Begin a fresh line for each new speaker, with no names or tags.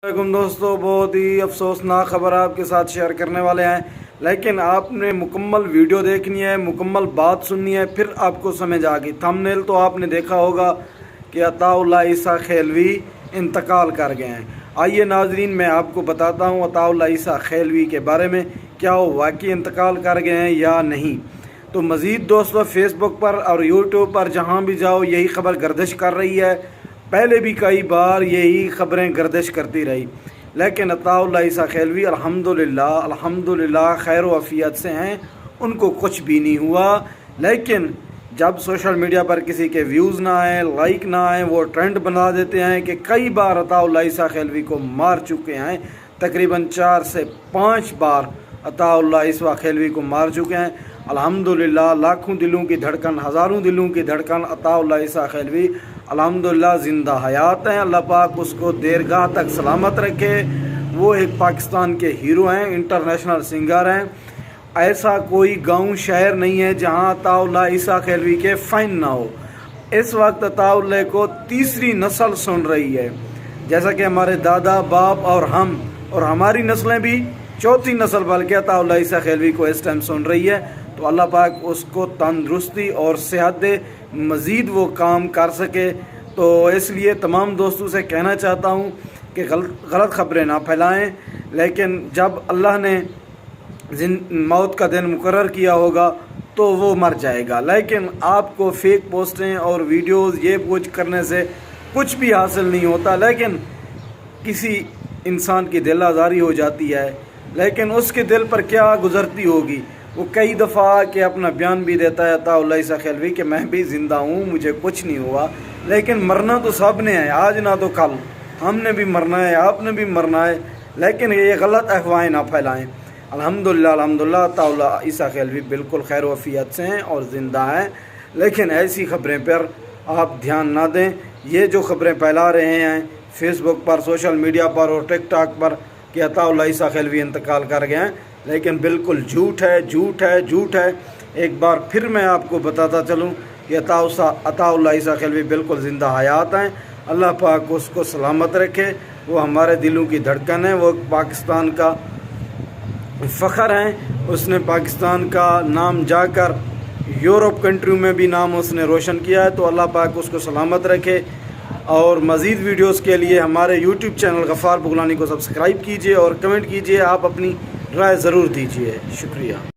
वालेकुम दोस्तों, बहुत ही अफसोसनाक खबर आपके साथ शेयर करने वाले हैं, लेकिन आपने मुकम्मल वीडियो देखनी है, मुकम्मल बात सुननी है, फिर आपको समझ आ गई। थंबनेल तो आपने देखा होगा कि अताउल्लाह ईसा खेलवी इंतकाल कर गए हैं। आइए नाजरीन, मैं आपको बताता हूँ अताउल्लाह ईसा खेलवी के बारे में, क्या वो वाकई इंतकाल कर गए हैं या नहीं। तो मज़ीद दोस्तों, फेसबुक पर और यूट्यूब पर जहाँ भी जाओ यही खबर गर्दिश कर रही है। पहले भी कई बार यही खबरें गर्दिश करती रही, लेकिन अताउल्लाह ईसा खेलवी अल्हम्दुलिल्लाह खैर व आफियत से हैं, उनको कुछ भी नहीं हुआ। लेकिन जब सोशल मीडिया पर किसी के व्यूज़ ना आए, लाइक ना आए, वो ट्रेंड बना देते हैं कि कई बार अताउल्लाह ईसा खेलवी को मार चुके हैं। तकरीबन 4 से 5 बार अताउल्लाह ईसा खेलवी को मार चुके हैं। अल्हम्दुलिल्लाह लाखों दिलों की धड़कन, हज़ारों दिलों की धड़कन अताउल्लाह ईसा खेलवी अल्हम्दुलिल्लाह ज़िंदा हयात हैं। अल्लाह पाक उसको देरगाह तक सलामत रखे। वो एक पाकिस्तान के हीरो हैं, इंटरनेशनल सिंगर हैं। ऐसा कोई गांव शहर नहीं है जहां अताउल्लाह ईसा खेलवी के फ़ैन ना हो। इस वक्त अताउल्लाह को तीसरी नस्ल सुन रही है, जैसा कि हमारे दादा बाप और हम और हमारी नस्लें भी चौथी नस्ल बल्कि अताउल्लाह ईसा खेलवी को इस टाइम सुन रही है। तो अल्लाह पाक उसको तंदुरुस्ती और सेहत दे, मज़ीद वो काम कर सके। तो इसलिए तमाम दोस्तों से कहना चाहता हूँ कि गलत खबरें ना फैलाएं। लेकिन जब अल्लाह ने मौत का दिन मुकर्रर किया होगा तो वो मर जाएगा। लेकिन आपको फेक पोस्टें और वीडियोज़ ये कुछ करने से कुछ भी हासिल नहीं होता। लेकिन किसी इंसान की दिल आज़ारी हो जाती है, लेकिन उसके दिल पर क्या गुजरती होगी। वो कई दफ़ा के अपना बयान भी देता है अताउल्लाह ईसा खेलवी कि मैं भी ज़िंदा हूँ, मुझे कुछ नहीं हुआ। लेकिन मरना तो सब ने है, आज ना तो कल हमने भी मरना है, आपने भी मरना है। लेकिन ये गलत अफवाहें ना फैलाएं। अल्हम्दुलिल्लाह अताउल्लाह ईसा खेलवी बिल्कुल खैर व आफियत से हैं और ज़िंदा हैं। लेकिन ऐसी खबरें पर आप ध्यान ना दें। ये जो खबरें फैला रहे हैं फेसबुक पर, सोशल मीडिया पर और टिकटॉक पर कि अताउल्लाह ईसा खेलवी इंतकाल कर गए हैं, लेकिन बिल्कुल झूठ है, झूठ है, झूठ है। एक बार फिर मैं आपको बताता चलूँ कि अताउल्लाह ईसा खेलवी बिल्कुल ज़िंदा हयात हैं। अल्लाह पाक उसको सलामत रखे। वो हमारे दिलों की धड़कन है, वो पाकिस्तान का फ़ख्र हैं। उसने पाकिस्तान का नाम जाकर यूरोप कंट्री में भी नाम उसने रोशन किया है। तो अल्लाह पाक उसको सलामत रखे। और मज़ीद वीडियोस के लिए हमारे यूट्यूब चैनल गफ़ार बुगलानी को सब्सक्राइब कीजिए और कमेंट कीजिए। आप अपनी राय ज़रूर दीजिए। शुक्रिया।